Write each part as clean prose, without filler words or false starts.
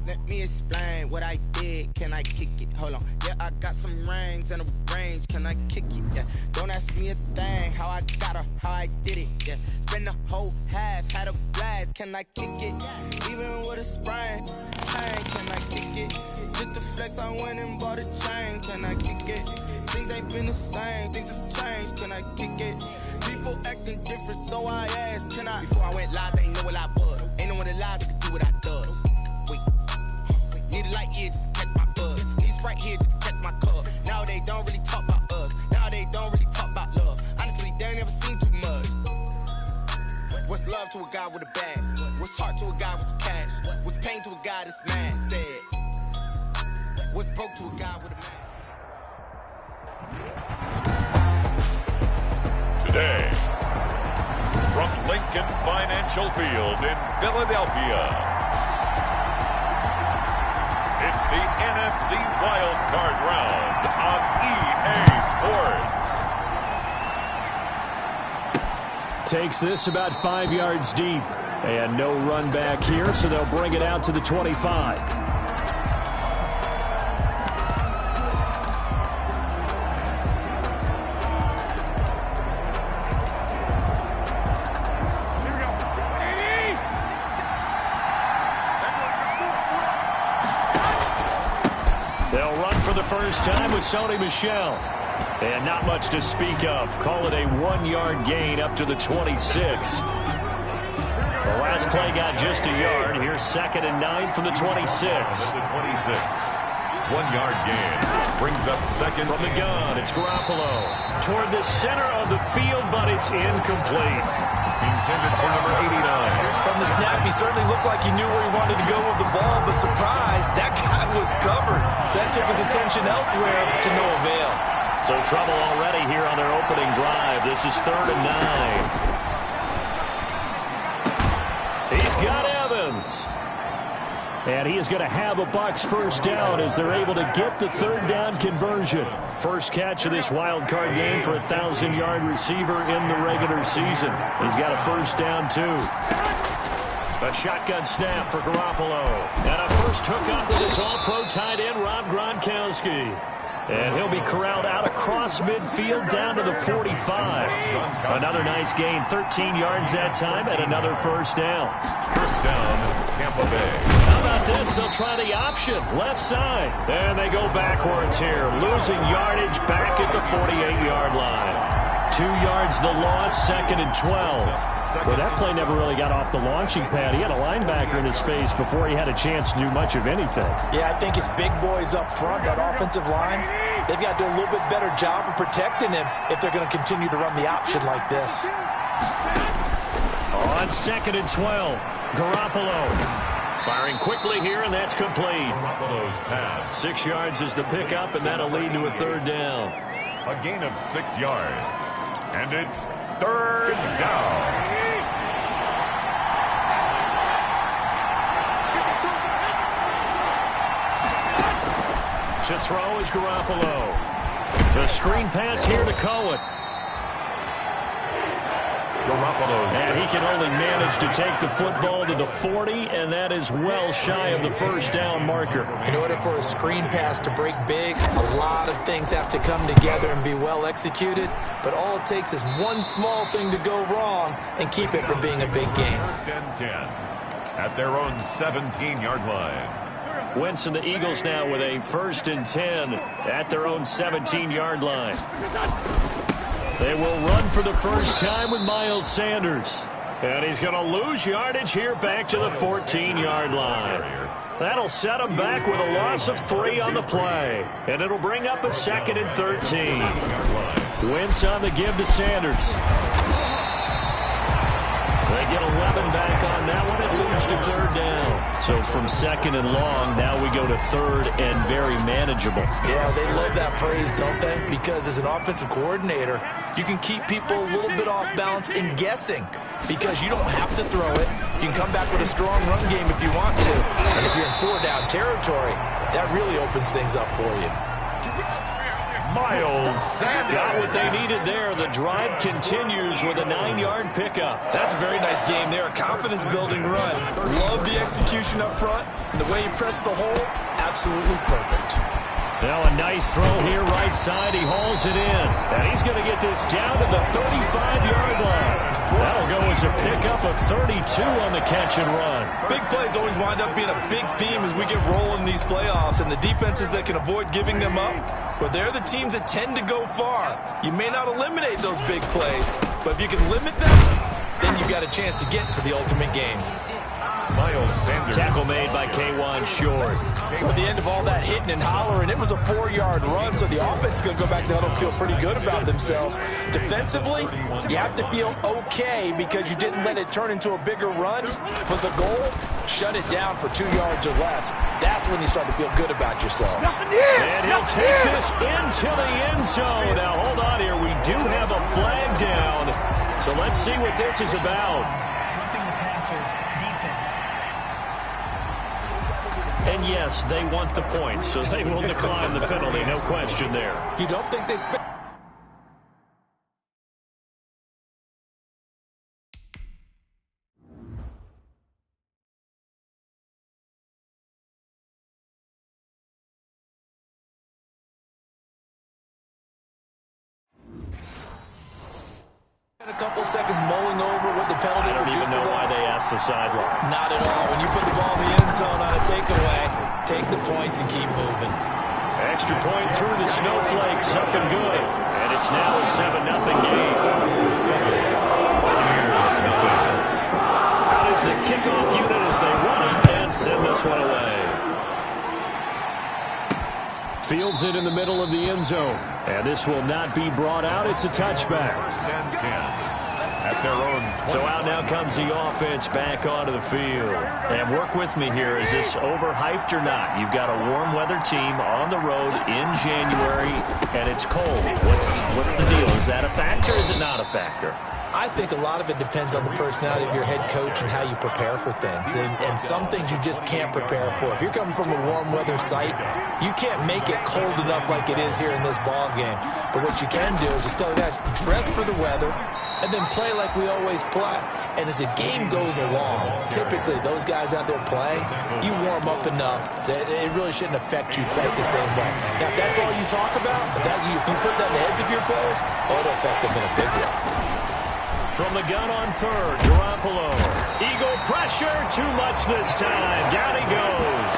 Let me explain what I did. Can I kick it? Hold on. Yeah, I got some rings and a range. Can I kick it? Yeah. Don't ask me a thing. How I got her, how I did it. Yeah. Spend the whole half, had a blast. Can I kick it? Even with a sprain. Hey, can I kick it? Just to flex, I went and bought a chain. Can I kick it? Things ain't been the same. Things have changed. Can I kick it? People acting different, so I asked, can I? Before I went live, they ain't know what I was. Ain't no one alive that could do what I does. Wait. Need a light here just to catch my buzz. Need Sprite here just to catch my cup. Now they don't really talk about us. Now they don't really talk about love. Honestly, they ain't never seen too much. What's love to a guy with a bag? What's heart to a guy with some cash? What's pain to a guy that's mad? Said. What's broke to a guy with a mask? Today, from Lincoln Financial Field in Philadelphia, it's the NFC Wild Card Round on EA Sports. Takes this about 5 yards deep. And no run back here, so they'll bring it out to the 25. First time with Sony Michel. And not much to speak of. Call it a 1-yard gain up to the 26. The last play got just a yard. Here's 2nd and 9 from the 26. 1-yard gain. Brings up second. From the gun, it's Garoppolo. Toward the center of the field, but it's incomplete. Intended for number 89. From the snap, he certainly looked like he knew where he wanted to go with the ball, but surprise, that guy was covered. So that took his attention elsewhere to no avail. So trouble already here on their opening drive. This is 3rd and 9. He's got Evans. And he is going to have a Bucs first down as they're able to get the 3rd down conversion. First catch of this wild card game for a 1,000-yard receiver in the regular season. He's got a first down, too. A shotgun snap for Garoppolo. And a first hookup with his all-pro tight end, Rob Gronkowski. And he'll be corralled out across midfield down to the 45. Another nice gain, 13 yards that time, and another first down. First down, Tampa Bay. How about this? They'll try the option, left side. And they go backwards here, losing yardage back at the 48-yard line. 2 yards the loss, 2nd and 12. Well, that play never really got off the launching pad. He had a linebacker in his face before he had a chance to do much of anything. Yeah, I think his big boys up front, that offensive line, they've got to do a little bit better job of protecting him if they're going to continue to run the option like this. On 2nd and 12, Garoppolo. Firing quickly here, and that's complete. Garoppolo's pass. 6 yards is the pickup, and that'll lead to a 3rd down. A gain of 6 yards. And it's 3rd down. To throw is Garoppolo. The screen pass here to Cohen. And he can only manage to take the football to the 40, and that is well shy of the first down marker. In order for a screen pass to break big, a lot of things have to come together and be well executed, but all it takes is one small thing to go wrong and keep it from being a big game. 1st and 10 at their own 17-yard line. Wentz and the Eagles now with a 1st and 10 at their own 17-yard line. They will run for the first time with Miles Sanders. And he's going to lose yardage here back to the 14-yard line. That'll set him back with a loss of 3 on the play. And it'll bring up a 2nd and 13. Wentz on the give to Sanders. They get 11 back on that one. It leads to 3rd down. So from 2nd and long, now we go to 3rd and very manageable. Yeah, they love that phrase, don't they? Because as an offensive coordinator, you can keep people a little bit off balance and guessing because you don't have to throw it. You can come back with a strong run game if you want to. And if you're in 4-down territory, that really opens things up for you. Miles Sanders. Got what they needed there. The drive continues with a 9-yard pickup. That's a very nice game there. A confidence-building run. Love the execution up front. And the way he pressed the hole, absolutely perfect. Now a nice throw here right side. He hauls it in. And he's going to get this down to the 35-yard line. That'll go as a pickup of 32 on the catch and run. Big plays always wind up being a big theme as we get rolling in these playoffs. And the defenses that can avoid giving them up, well, they're the teams that tend to go far. You may not eliminate those big plays, but if you can limit them, then you've got a chance to get to the ultimate game. Miles Sanders. Tackle made by K1 Short. At the end of all that hitting and hollering, it was a 4-yard run, so the offense is going to go back to the huddle and feel pretty good about themselves. Defensively, you have to feel okay because you didn't let it turn into a bigger run. But the goal, shut it down for 2 yards or less. That's when you start to feel good about yourselves. And he'll take this into the end zone. Now, hold on here. We do have a flag down. So let's see what this is about. Roughing the passer defense. And yes, they want the points, so they will decline the penalty. No question there. You don't think they spent... A couple seconds mulling over what the penalty would do for them. I don't even know why they asked the sideline. Not at all. When you put the ball in the end zone on a takeaway, take the points and keep moving. Extra point through the snowflakes, up and good. And it's now a 7-0 game. Out is the kickoff unit as they run it and send this one away. Fields it in the middle of the end zone. And this will not be brought out. It's a touchback. First and 10 at their own 20. So out now comes the offense back onto the field. And work with me here. Is this overhyped or not? You've got a warm weather team on the road in January, and it's cold. What's the deal? Is that a factor or is it not a factor? I think a lot of it depends on the personality of your head coach and how you prepare for things. And some things you just can't prepare for. If you're coming from a warm weather site, you can't make it cold enough like it is here in this ball game. But what you can do is just tell the guys, dress for the weather, and then play like we always play. And as the game goes along, typically those guys out there playing, you warm up enough that it really shouldn't affect you quite the same way. Now, if that's all you talk about, if you put that in the heads of your players, it'll affect them in a big way. From the gun on third, Garoppolo. Eagle pressure, too much this time. Down he goes.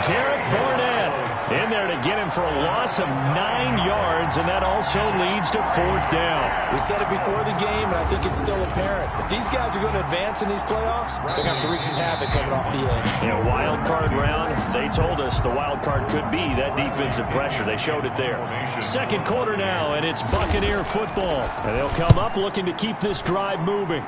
Derek Barnett in there to get him for a loss of 9 yards, and that also leads to 4th down. We said it before the game, and I think it's still apparent. If these guys are going to advance in these playoffs, they're going to have to wreak some havoc coming off the edge. Yeah, wild card round, they told us the wild card could be that defensive pressure. They showed it there. Second quarter now, and it's Buccaneer football. And they'll come up looking to keep this drive moving.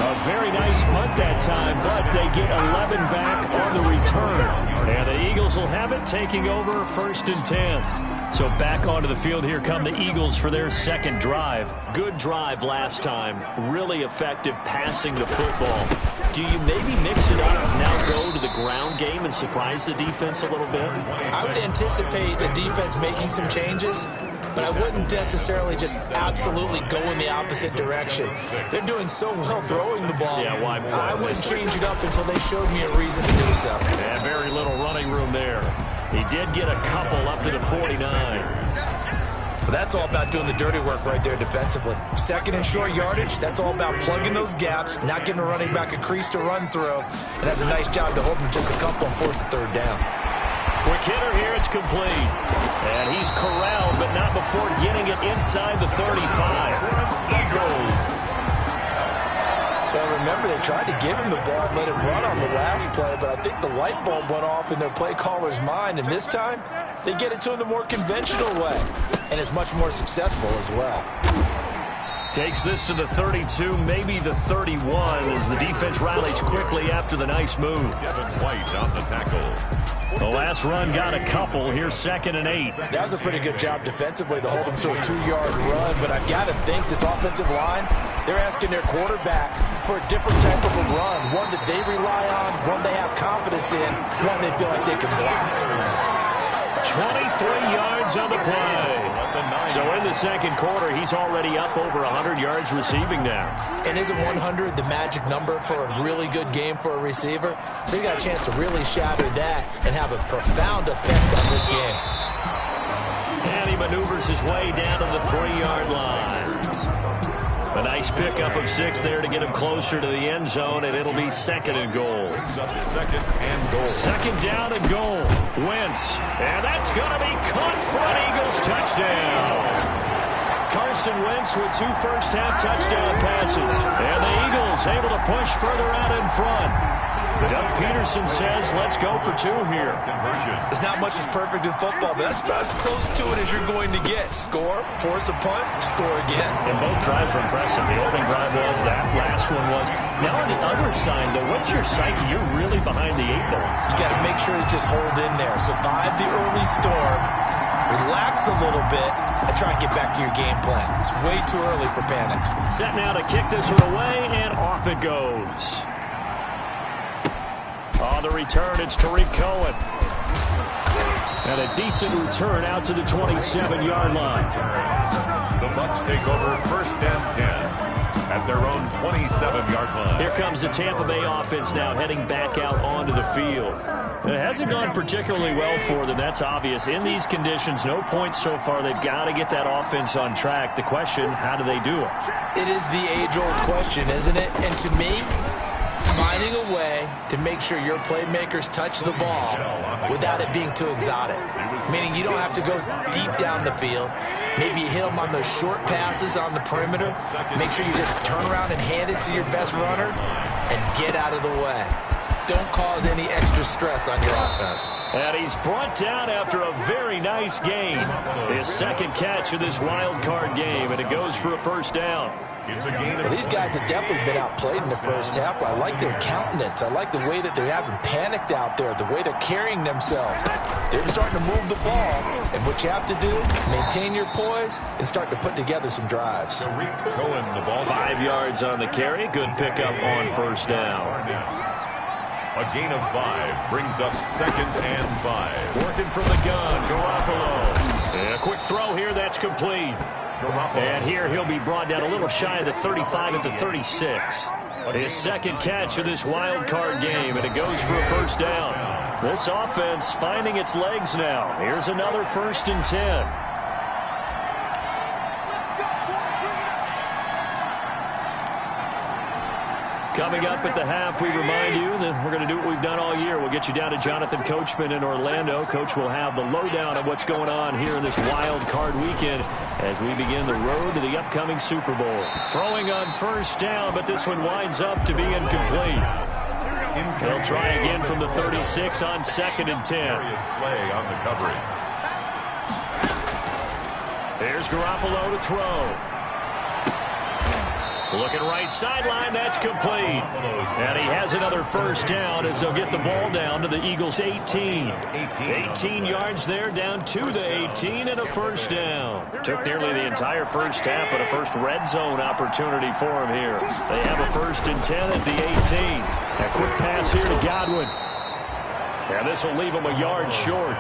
A very nice punt that time, but they get 11 back on the return. And the Eagles will have it, taking over 1st and 10. So back onto the field here come the Eagles for their second drive. Good drive last time. Really effective passing the football. Do you maybe mix it up, now go to the ground game and surprise the defense a little bit? I would anticipate the defense making some changes, but I wouldn't necessarily just absolutely go in the opposite direction. They're doing so well throwing the ball. Yeah, why I wouldn't change it up until they showed me a reason to do so. And very little running room there. He did get a couple up to the 49. But that's all about doing the dirty work right there defensively. Second and short yardage, that's all about plugging those gaps, not giving a running back a crease to run through, and that's a nice job to hold him just a couple and force the 3rd down. Quick hitter here, it's complete. And he's corralled, but not before getting it inside the 35. Eagles. So remember, they tried to give him the ball and let him run on the last play, but I think the light bulb went off in their play caller's mind, and this time, they get it to him the more conventional way, and it's much more successful as well. Takes this to the 32, maybe the 31, as the defense rallies quickly after the nice move. Devin White on the tackle. The last run got a couple. Here's 2nd and 8. That was a pretty good job defensively to hold him to a 2-yard run, but I've got to think this offensive line, They're asking their quarterback for a different type of a run, one that they rely on, one they have confidence in, one they feel like they can block. 23 yards on the play. So in the second quarter, he's already up over 100 yards receiving now. And isn't 100 the magic number for a really good game for a receiver? So he got a chance to really shatter that and have a profound effect on this game. And he maneuvers his way down to the 3-yard line. A nice pickup of 6 there to get him closer to the end zone, and it'll be second and goal. Second and goal. Second down and goal. Wentz. And that's going to be caught for an Eagles touchdown. Carson Wentz with 2 first-half touchdown passes. And the Eagles able to push further out in front. Doug Peterson says, let's go for 2 here. There's not much that's perfect in football, but that's about as close to it as you're going to get. Score, force a punt, score again. And both drives were impressive. The opening drive was, that last one was. Now on the other side, though, what's your psyche? You're really behind the 8 ball. You got to make sure you just hold in there. Survive the early storm, relax a little bit, and try and get back to your game plan. It's way too early for panic. Set now to kick this one away, and off it goes. On the return, it's Tariq Cohen. And a decent return out to the 27-yard line. The Bucs take over first and 10 at their own 27-yard line. Here comes the Tampa Bay offense now heading back out onto the field. It hasn't gone particularly well for them, that's obvious. In these conditions, no points so far. They've got to get that offense on track. The question, how do they do it? It is the age-old question, isn't it? And to me, finding a way to make sure your playmakers touch the ball without it being too exotic. Meaning you don't have to go deep down the field. Maybe you hit them on those short passes on the perimeter. Make sure you just turn around and hand it to your best runner and get out of the way. Don't cause any extra stress on your offense. And he's brought down after a very nice game. His second catch of this wild card game, and it goes for a first down. Well, these guys have definitely been outplayed in the first half. I like their countenance. I like the way that they haven't panicked out there, the way they're carrying themselves. They're starting to move the ball, and what you have to do, maintain your poise and start to put together some drives. Cohen, the ball. 5 yards on the carry. Good pickup on first down. A gain of 5 brings up second and 5. Working from the gun, Garoppolo. And a quick throw here, that's complete. And here he'll be brought down a little shy of the 35 at the 36. His second catch of this wild card game, and it goes for a first down. This offense finding its legs now. Here's another 1st and 10. Coming up at the half, we remind you that we're going to do what we've done all year. We'll get you down to Jonathan Coachman in Orlando. Coach will have the lowdown of what's going on here in this wild card weekend as we begin the road to the upcoming Super Bowl. Throwing on first down, but this one winds up to be incomplete. He'll try again from the 36 on 2nd and 10. On the coverage. Here's Garoppolo to throw. Looking right sideline, that's complete. And he has another first down as they'll get the ball down to the Eagles' 18. 18 yards there, down to the 18, and a first down. Took nearly the entire first half, but a first red zone opportunity for him here. They have a 1st and 10 at the 18. A quick pass here to Godwin. And this will leave him a yard short.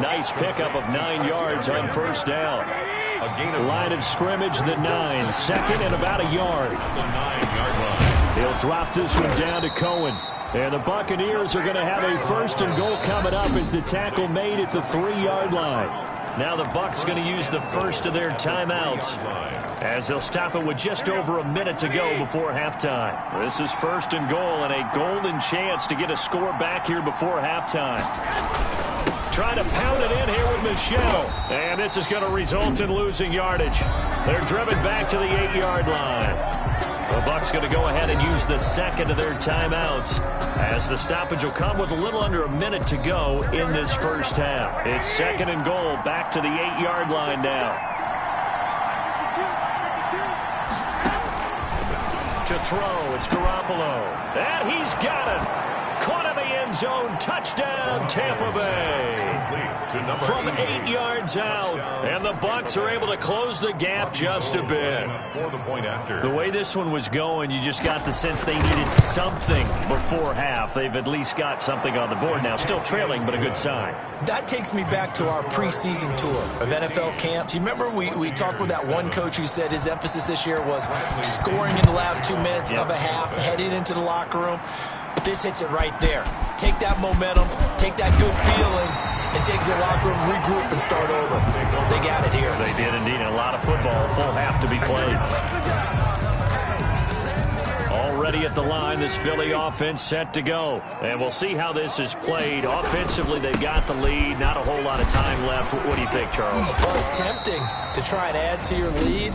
Nice pickup of 9 yards on first down. Line of scrimmage, the 9. Second and about a yard. He'll drop this one down to Cohen. And the Buccaneers are going to have a 1st and goal coming up as the tackle made at the 3-yard line. Now the Bucs going to use the first of their timeouts as they'll stop it with just over a minute to go before halftime. This is 1st and goal and a golden chance to get a score back here before halftime. Trying to pound it in here with Michelle. And this is going to result in losing yardage. They're driven back to the 8-yard line. The Bucs going to go ahead and use the second of their timeouts as the stoppage will come with a little under a minute to go in this first half. It's 2nd and goal back to the 8-yard line now. To throw, it's Garoppolo. And he's got it. corner of the end zone. Touchdown, Tampa Bay. From 8 yards out, and the Bucs are able to close the gap just a bit. The way this one was going, you just got the sense they needed something before half. They've at least got something on the board now. Still trailing, but a good sign. That takes me back to our preseason tour of NFL camps. You remember we talked with that one coach who said his emphasis this year was scoring in the last 2 minutes of a half, heading into the locker room. This hits it right there. Take that momentum, take that good feeling, and take the locker room, regroup, and start over. They got it here. They did indeed. A lot of football, full half to be played. Already at the line, this Philly offense set to go. And we'll see how this is played. Offensively, they've got the lead. Not a whole lot of time left. What do you think, Charles? Well, it's tempting to try and add to your lead.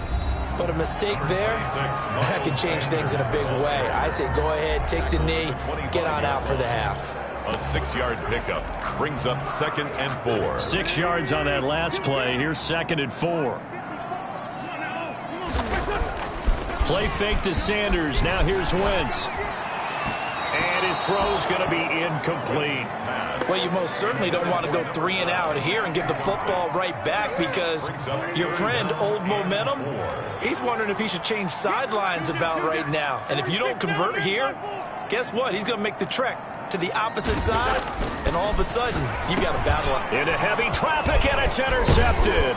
But a mistake there, that can change things in a big way. I say go ahead, take the knee, get on out for the half. A 6-yard pickup brings up 2nd and 4. 6 yards on that last play. Here's 2nd and 4. Play fake to Sanders. Now here's Wentz. And his throw's going to be incomplete. Well, you most certainly don't want to go 3 and out here and give the football right back because your friend, Old Momentum, he's wondering if he should change sidelines about right now. And if you don't convert here, guess what? He's going to make the trek to the opposite side, and all of a sudden, you've got a battle up. Into heavy traffic, and it's intercepted.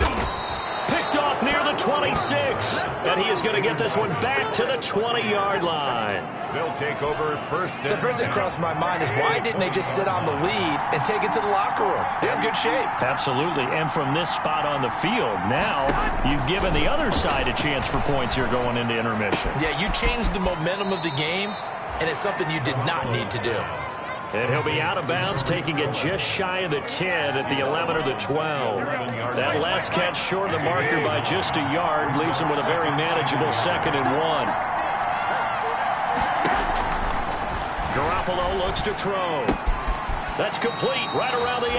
Picked off near the 26, and he is going to get this one back to the 20-yard line. They'll take over first. So first thing crossed my mind is why didn't they just sit on the lead and take it to the locker room? They're in good shape. Absolutely, and from this spot on the field, now you've given the other side a chance for points here going into intermission. Yeah, you changed the momentum of the game, and it's something you did not need to do. And he'll be out of bounds, taking it just shy of the 10 at the 11 or the 12. That last catch short of the marker by just a yard leaves him with a very manageable 2nd and 1. Garoppolo looks to throw. That's complete right around the 8.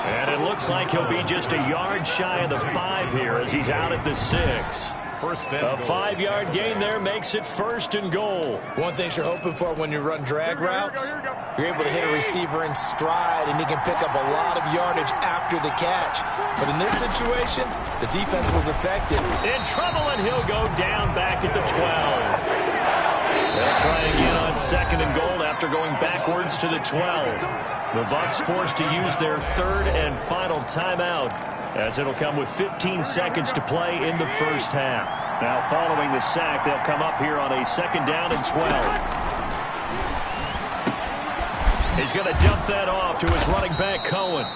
And it looks like he'll be just a yard shy of the 5 here as he's out at the 6. A 5-yard gain there makes it 1st and goal. One thing you're hoping for when you run drag routes, you're able to hit a receiver in stride, and he can pick up a lot of yardage after the catch. But in this situation, the defense was effective. In trouble, and he'll go down back at the 12. They'll try again on 2nd and goal after going backwards to the 12. The Bucs forced to use their 3rd and final timeout, as it'll come with 15 seconds to play in the first half. Now, following the sack, they'll come up here on a 2nd down and 12. He's going to dump that off to his running back, Cohen.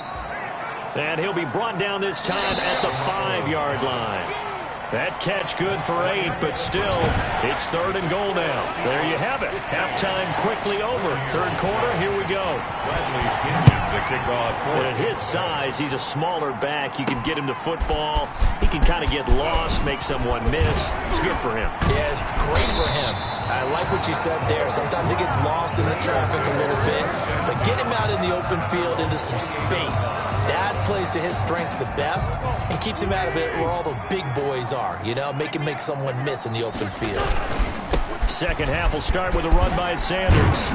And he'll be brought down this time at the 5-yard line. That catch good for 8, but still, it's 3rd and goal now. There you have it. Halftime quickly over. 3rd quarter, here we go. The kickoff. But at his size, he's a smaller back. You can get him to football. He can kind of get lost, make someone miss. It's good for him. Yeah, it's great for him. I like what you said there. Sometimes he gets lost in the traffic a little bit, but get him out in the open field into some space. That plays to his strengths the best and keeps him out of it where all the big boys are, you know, make him make someone miss in the open field. Second half will start with a run by Sanders.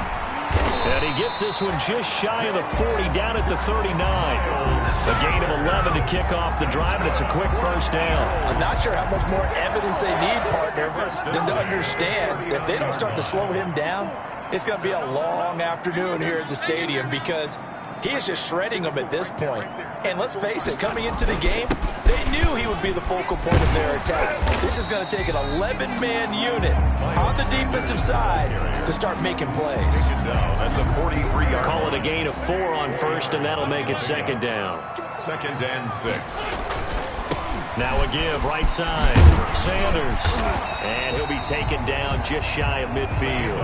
And he gets this one just shy of the 40, down at the 39. A gain of 11 to kick off the drive, and it's a quick 1st down. I'm not sure how much more evidence they need, partner, than to understand if they don't start to slow him down, it's going to be a long afternoon here at the stadium because he is just shredding them at this point. And let's face it, coming into the game, they knew he would be the focal point of their attack. This is going to take an 11-man unit on the defensive side to start making plays. Call it a gain of 4 on 1st, and that'll make it 2nd down. 2nd and 6. Now a give, right side, Sanders. And he'll be taken down just shy of midfield.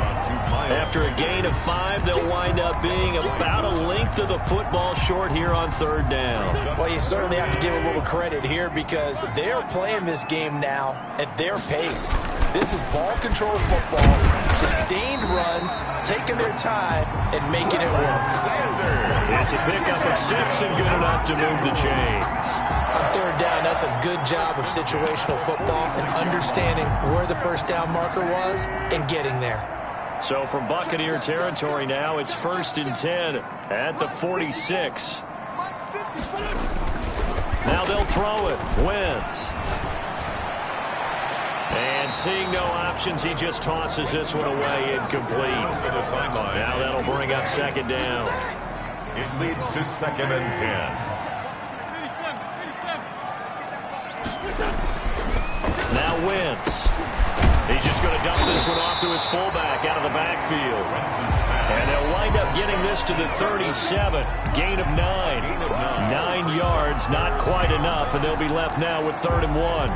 After a gain of 5, they'll wind up being about a length of the football short here on 3rd down. Well, you certainly have to give a little credit here because they're playing this game now at their pace. This is ball control football, sustained runs, taking their time, and making it work. It's a pickup of 6 and good enough to move the chains. On 3rd down, that's a good job of situational football and understanding where the 1st down marker was and getting there. So from Buccaneer territory now, it's 1st and 10 at the 46. Now they'll throw it. Wentz. And seeing no options, he just tosses this one away incomplete. Now that'll bring up 2nd down. It leads to 2nd and 10. Now Wentz. He's just going to dump this one off to his fullback out of the backfield. And they'll wind up getting this to the 37. Gain of 9. 9 yards, not quite enough, and they'll be left now with 3rd and 1.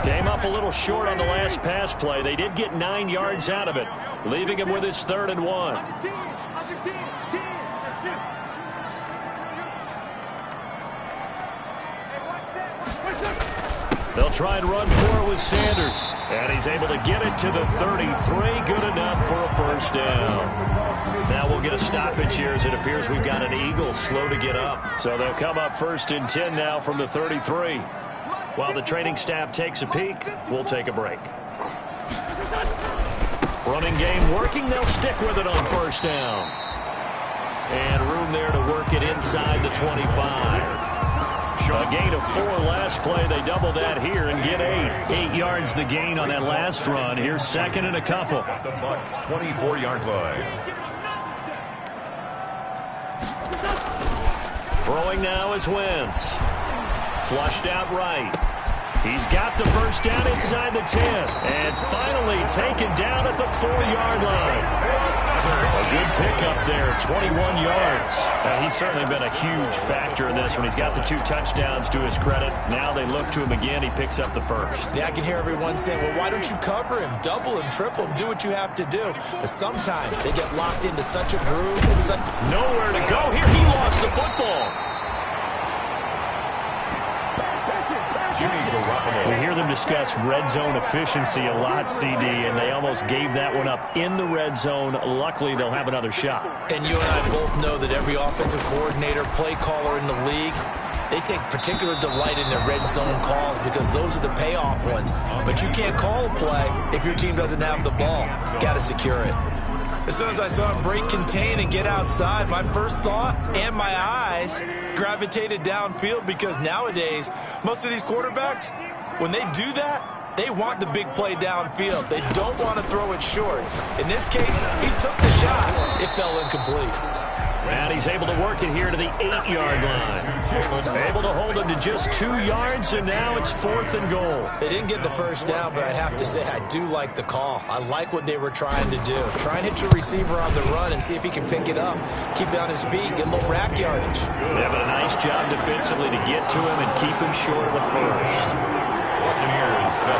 Came up a little short on the last pass play. They did get 9 yards out of it, leaving him with his 3rd and 1. They'll try and run for it with Sanders. And he's able to get it to the 33. Good enough for a 1st down. Now we'll get a stoppage here as it appears we've got an Eagle slow to get up. So they'll come up 1st and 10 now from the 33. While the training staff takes a peek, we'll take a break. Running game working. They'll stick with it on 1st down. And room there to work it inside the 25. A gain of 4 last play. They double that here and get 8. 8 yards the gain on that last run. Here's 2nd and a couple. At the Bucs' 24-yard line. Throwing now is Wentz. Flushed out right. He's got the 1st down inside the 10. And finally taken down at the 4-yard line. A good pickup there, 21 yards. He's certainly been a huge factor in this when he's got the 2 touchdowns to his credit. Now they look to him again. He picks up the 1st. Yeah, I can hear everyone saying, well, why don't you cover him, double him, triple him, do what you have to do. But sometimes they get locked into such a groove. And nowhere to go here. He lost the football. We hear them discuss red zone efficiency a lot, CD, and they almost gave that one up in the red zone. Luckily, they'll have another shot. And you and I both know that every offensive coordinator, play caller in the league, they take particular delight in their red zone calls because those are the payoff ones. But you can't call a play if your team doesn't have the ball. Got to secure it. As soon as I saw him break contain and get outside, my first thought and my eyes gravitated downfield because nowadays, most of these quarterbacks, when they do that, they want the big play downfield. They don't want to throw it short. In this case, he took the shot. It fell incomplete. And he's able to work it here to the 8-yard line. Able to hold him to just 2 yards, and now it's 4th and goal. They didn't get the 1st down, but I have to say I do like the call. I like what they were trying to do. Try and hit your receiver on the run and see if he can pick it up. Keep it on his feet, get a little rack yardage. Yeah, but a nice job defensively to get to him and keep him short of the 1st. Buccaneers 7.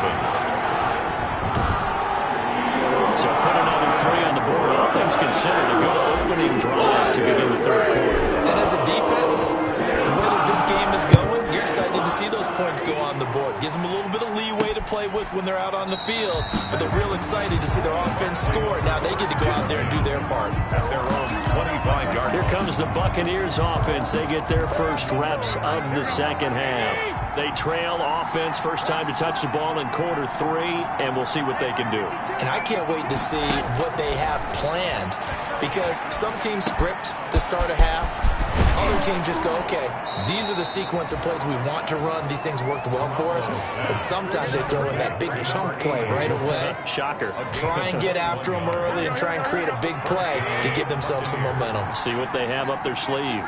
So put another 3 on the board. All things considered, a good opening drive to begin the 3rd quarter. And as a defense, the way that this game is going, you're excited to see those points go on the board. Gives them a little bit of leeway to play with when they're out on the field, but they're real excited to see their offense score. Now they get to go out there and do their part. At their own 25-yard. Here comes the Buccaneers offense. They get their first reps of the 2nd half. They trail offense, first time to touch the ball in quarter 3, and we'll see what they can do. And I can't wait to see what they have planned, because some teams script to start a half. Other teams just go, okay, these are the sequence of plays we want to run. These things worked well for us. And sometimes they throw in that big chunk play right away. Shocker. Try and get after them early and try and create a big play to give themselves some momentum. See what they have up their sleeve.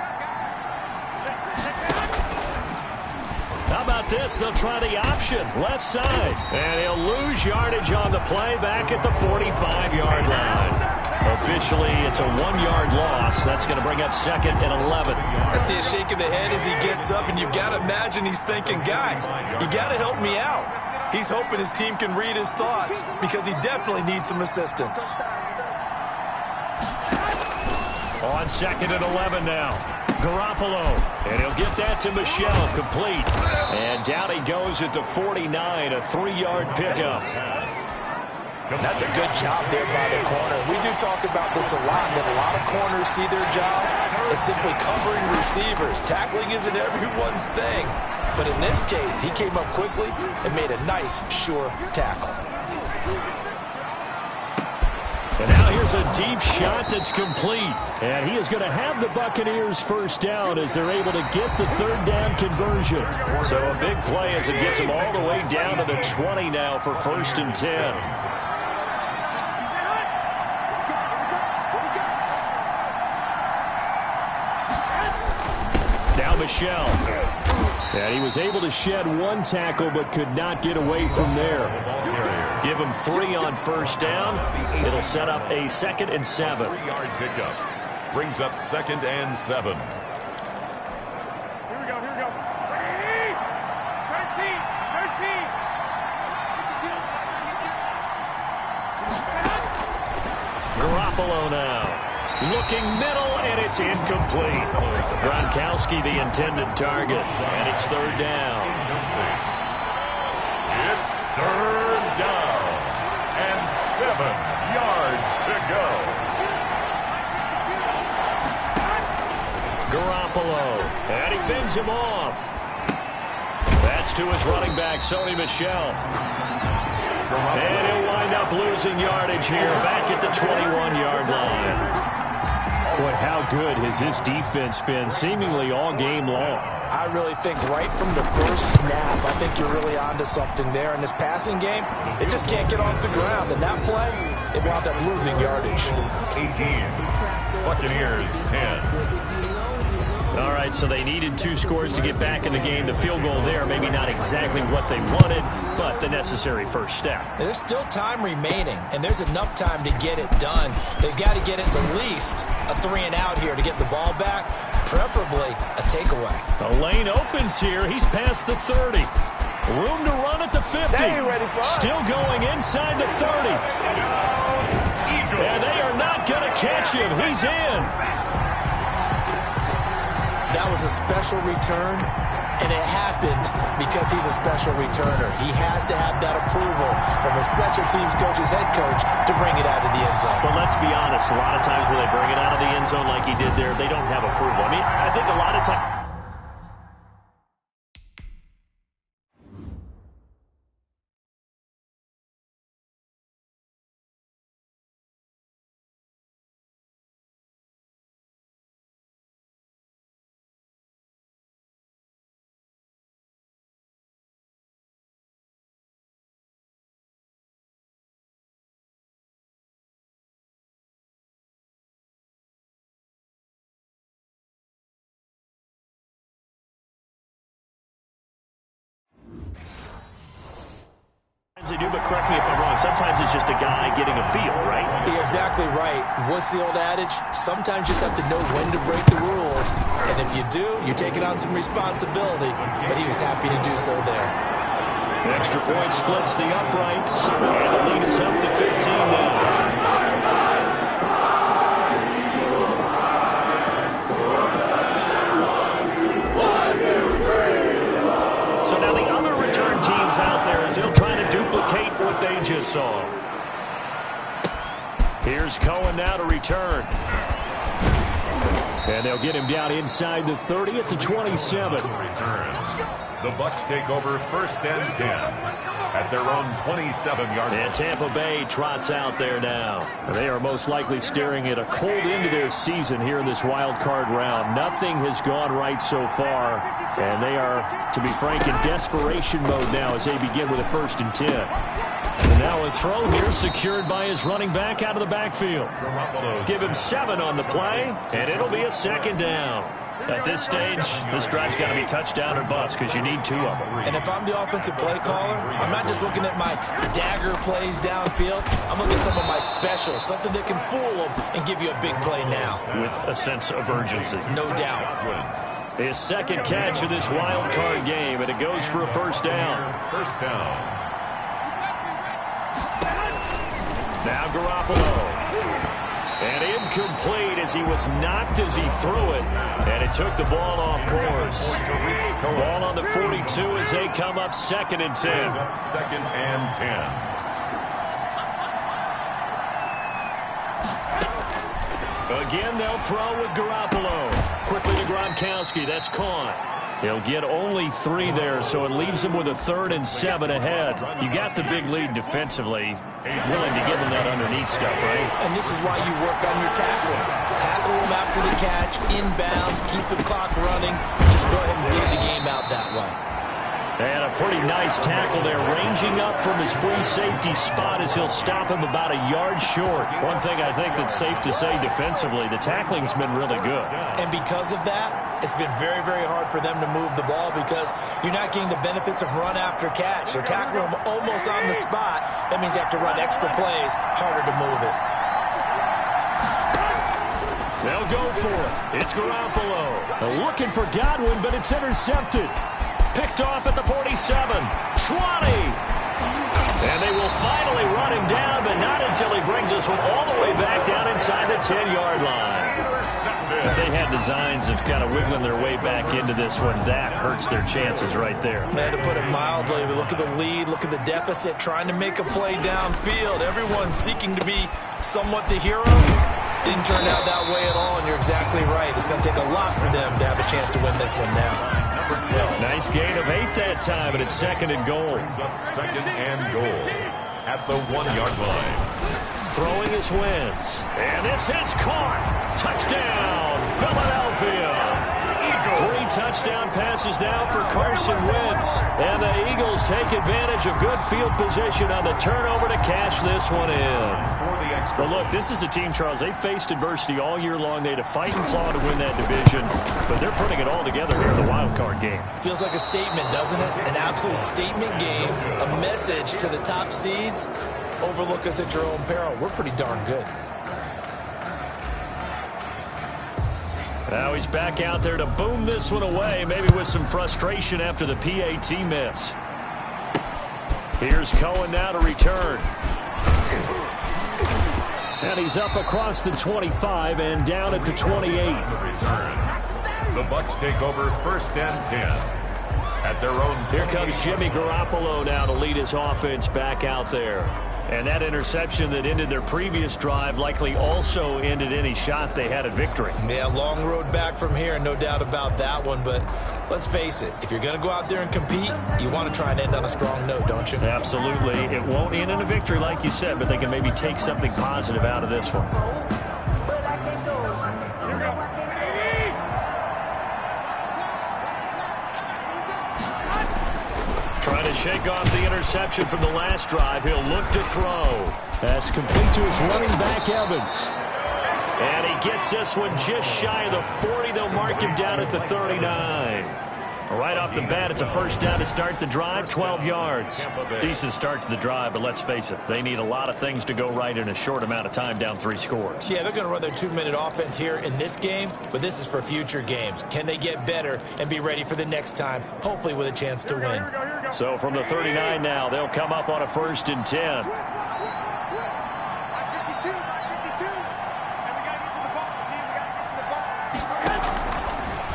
How about this? They'll try the option, left side. And he'll lose yardage on the play back at the 45-yard line. Officially, it's a 1-yard loss. That's going to bring up 2nd and 11. I see a shake of the head as he gets up, and you've got to imagine he's thinking, guys, you got to help me out. He's hoping his team can read his thoughts because he definitely needs some assistance. On 2nd and 11 now. Garoppolo, and he'll get that to Michelle, complete. And down he goes at the 49, a 3-yard pickup. That's a good job there by the corner. We do talk about this a lot, that a lot of corners see their job as simply covering receivers. Tackling isn't everyone's thing. But in this case, he came up quickly and made a nice, sure tackle. And now here's a deep shot that's complete. And he is going to have the Buccaneers first down as they're able to get the third down conversion. So a big play as it gets them all the way down to the 20 now for 1st and 10. Now Michel. And he was able to shed one tackle but could not get away from there. Give him 3 on 1st down. It'll set up a 2nd and 7. 3-yard pickup. Brings up 2nd and 7. Here we go. Ready? 13. Garoppolo now. Looking middle, and it's incomplete. Gronkowski the intended target, and it's 3rd down. It's 3rd down and 7 yards to go. Garoppolo, and he fends him off. That's to his running back, Sony Michel. And he'll wind up losing yardage here, back at the 21-yard line. Boy, how good has this defense been seemingly all game long? I really think right from the first snap, I think you're really onto something there. In this passing game, they just can't get off the ground. And that play, it wound up losing yardage. 18. Buccaneers 10. All right, so they needed 2 scores to get back in the game. The field goal there, maybe not exactly what they wanted, but the necessary first step. There's still time remaining, and there's enough time to get it done. They've got to get at the least a 3-and-out here to get the ball back, preferably a takeaway. The lane opens here. He's past the 30. Room to run at the 50. Still going inside the 30. And they are not going to catch him. He's in. That was a special return, and it happened because he's a special returner. He has to have that approval from his special teams coach's head coach to bring it out of the end zone. But let's be honest, a lot of times when they bring it out of the end zone like he did there, they don't have approval. I mean, I think a lot of times... They do, but correct me if I'm wrong. Sometimes it's just a guy getting a feel, right? You're exactly right. What's the old adage? Sometimes you just have to know when to break the rules. And if you do, you're taking on some responsibility. But he was happy to do so there. The extra point splits the uprights. And the lead is up to 15 now. Out there as they'll try to duplicate what they just saw. Here's Cohen now to return. And they'll get him down inside the 30 at the 27. The Bucs take over 1st and 10 at their own 27-yard line. And Tampa Bay trots out there now. They are most likely staring at a cold end to their season here in this wild card round. Nothing has gone right so far, and they are, to be frank, in desperation mode now as they begin with a 1st and 10. And now a throw here secured by his running back out of the backfield. Give him 7 on the play, and it'll be a 2nd down. At this stage, this drive's got to be touchdown or bust because you need 2 of them. And if I'm the offensive play caller, I'm not just looking at my dagger plays downfield. I'm looking at some of my specials, something that can fool them and give you a big play now. With a sense of urgency. No doubt. His 2nd catch of this wild card game, and it goes for a 1st down. 1st down. Now Garoppolo. And incomplete as he was knocked as he threw it. And it took the ball off course. Ball on the 42 as they come up 2nd and 10. 2nd and 10. Again, they'll throw with Garoppolo. Quickly to Gronkowski. That's caught. He'll get only 3 there, so it leaves him with a 3rd and 7 ahead. You got the big lead defensively. Willing to give him that underneath stuff, right? And this is why you work on your tackling. Tackle him after the catch, inbounds, keep the clock running. Just go ahead and lead the game out that way. And a pretty nice tackle there, ranging up from his free safety spot as he'll stop him about a yard short. One thing I think that's safe to say defensively, the tackling's been really good. And because of that, it's been very, very hard for them to move the ball because you're not getting the benefits of run after catch. They're tackling him almost on the spot. That means you have to run extra plays, harder to move it. They'll go for it. It's Garoppolo. Looking for Godwin, but it's intercepted. Picked off at the 47, 20. And they will finally run him down, but not until he brings us one all the way back down inside the 10-yard line. If they had designs of kind of wiggling their way back into this one, that hurts their chances right there. They had to put it mildly. Look at the lead, look at the deficit, trying to make a play downfield. Everyone seeking to be somewhat the hero. Didn't turn out that way at all, and you're exactly right. It's going to take a lot for them to have a chance to win this one now. Nice gain of 8 that time, and it's 2nd and goal. Brings up 2nd and goal at the 1-yard line. Throwing is Wentz. And this is caught. Touchdown, Philadelphia. 3 touchdown passes now for Carson Wentz. And the Eagles take advantage of good field position on the turnover to cash this one in. Well, look, this is a team, Charles, they faced adversity all year long. They had to fight and claw to win that division, but they're putting it all together here in the wild card game. Feels like a statement, doesn't it? An absolute statement game, a message to the top seeds. Overlook us at your own peril. We're pretty darn good. Now he's back out there to boom this one away, maybe with some frustration after the PAT miss. Here's Cohen now to return. And he's up across the 25 and down at the 28. The Bucs take over 1st and 10 at their own. Here comes Jimmy Garoppolo now to lead his offense back out there. And that interception that ended their previous drive likely also ended any shot they had at victory. Yeah, long road back from here, no doubt about that one. But let's face it, if you're going to go out there and compete, you want to try and end on a strong note, don't you? Absolutely. It won't end in a victory like you said, but they can maybe take something positive out of this one. Trying to shake off the interception from the last drive. He'll look to throw. That's complete to his running back, Evans. And he gets this one just shy of the 40. They'll mark him down at the 39. Right off the bat, it's a 1st down to start the drive, 12 yards. Decent start to the drive, but let's face it, they need a lot of things to go right in a short amount of time, down 3 scores. Yeah, they're going to run their 2-minute offense here in this game, but this is for future games. Can they get better and be ready for the next time, hopefully with a chance to win? So from the 39 now, they'll come up on a 1st and 10.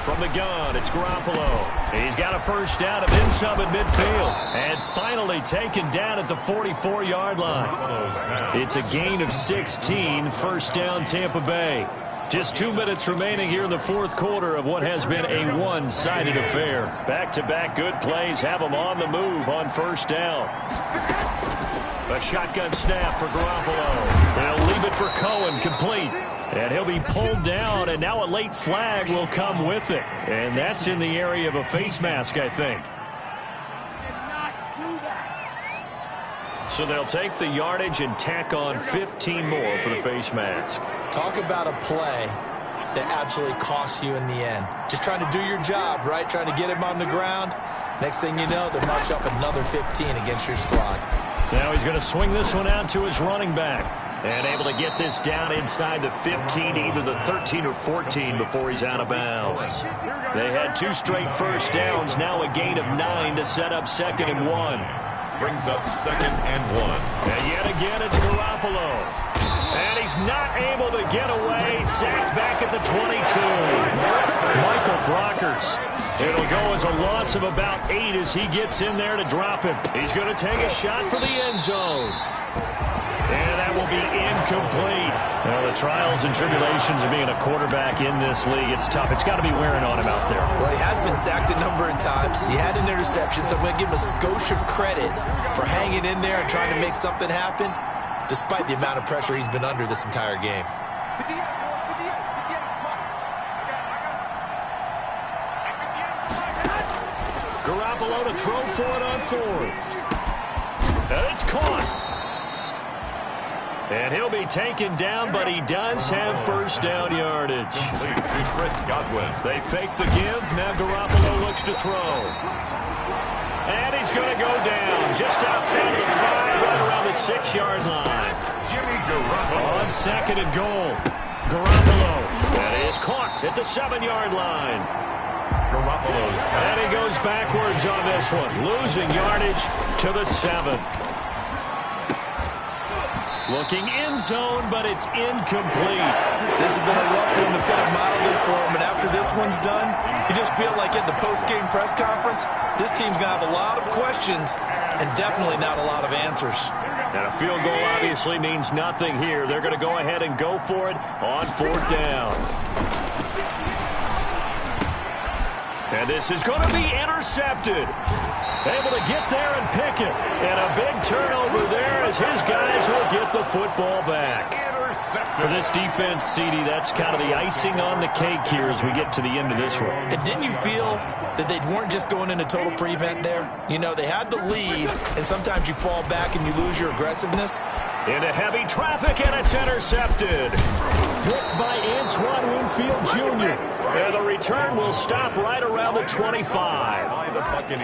From the gun, it's Garoppolo. He's got a 1st down and then some at midfield. And finally taken down at the 44-yard line. It's a gain of 16, 1st down Tampa Bay. Just 2 minutes remaining here in the 4th quarter of what has been a one-sided affair. Back-to-back good plays have them on the move on 1st down. A shotgun snap for Garoppolo. They'll leave it for Cohen, complete. And he'll be pulled down, and now a late flag will come with it. And that's in the area of a face mask, I think. So they'll take the yardage and tack on 15 more for the face mask. Talk about a play that absolutely costs you in the end. Just trying to do your job, right? Trying to get him on the ground. Next thing you know, they'll march up another 15 against your squad. Now he's going to swing this one out to his running back. And able to get this down inside the 15, either the 13 or 14 before he's out of bounds. They had 2 straight 1st downs, now a gain of 9 to set up 2nd and 1. Brings up 2nd and 1. And yet again, it's Garoppolo. And he's not able to get away. Sacked back at the 22. Michael Brockers. It'll go as a loss of about 8 as he gets in there to drop him. He's going to take a shot for the end zone. And that will be incomplete. Well, the trials and tribulations of being a quarterback in this league, it's tough. It's got to be wearing on him out there. Well, he has been sacked a number of times. He had an interception, so I'm going to give him a skosh of credit for hanging in there and trying to make something happen, despite the amount of pressure he's been under this entire game. Garoppolo to throw for it on 4th. And it's caught. And he'll be taken down, but he does have first down yardage. To Chris Godwin. They fake the give. Now Garoppolo looks to throw. And he's going to go down just outside of the 5, right around the 6-yard line. Jimmy Garoppolo. On 2nd and goal. Garoppolo. That is caught at the 7-yard line. Garoppolo's And he goes backwards on this one, losing yardage to the 7. Looking end zone, but it's incomplete. This has been a rough one, to put it mildly, for him. And after this one's done, you just feel like at the post-game press conference, this team's going to have a lot of questions and definitely not a lot of answers. And a field goal obviously means nothing here. They're going to go ahead and go for it on 4th down. And this is going to be intercepted. Able to get there and pick it. And a big turnover there as his guys will get the football back. For this defense, CD, that's kind of the icing on the cake here as we get to the end of this one. And didn't you feel that they weren't just going into total prevent there? You know, they had the lead, and sometimes you fall back and you lose your aggressiveness. Into heavy traffic, and it's intercepted. Picked by Antoine Winfield Jr. And the return will stop right around the 25.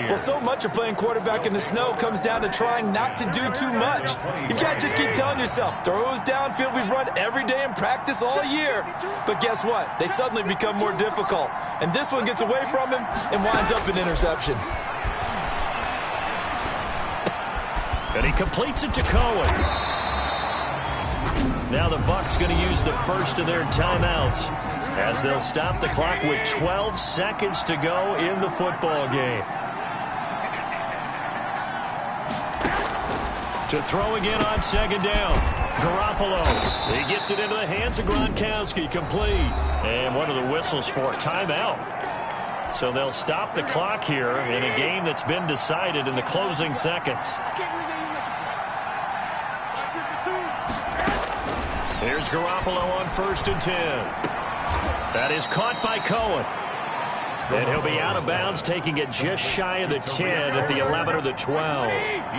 Well, so much of playing quarterback in the snow comes down to trying not to do too much. You've got to just keep telling yourself, throws downfield we've run every day in practice all year. But guess what? They suddenly become more difficult. And this one gets away from him and winds up an interception. And he completes it to Cohen. Now the Bucs going to use the first of their timeouts as they'll stop the clock with 12 seconds to go in the football game. To throw again on 2nd down. Garoppolo. He gets it into the hands of Gronkowski. Complete. And one of the whistles for timeout. So they'll stop the clock here in a game that's been decided in the closing seconds. Here's Garoppolo on 1st and 10. That is caught by Cohen. And he'll be out of bounds, taking it just shy of the 10 at the 11 or the 12.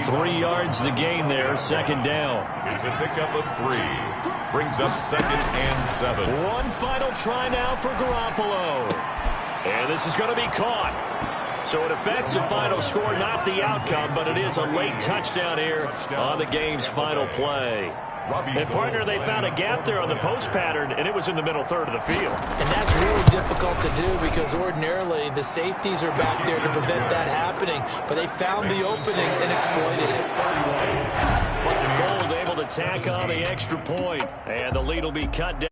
3 yards the gain there, 2nd down. It's a pickup of 3. Brings up 2nd and 7. One final try now for Garoppolo. And this is going to be caught. So it affects the final score, not the outcome, but it is a late touchdown here on the game's final play. And, partner, they found a gap there on the post pattern, and it was in the middle third of the field. And that's really difficult to do because ordinarily the safeties are back there to prevent that happening. But they found the opening and exploited it. Gold able to tack on the extra point. And the lead will be cut down.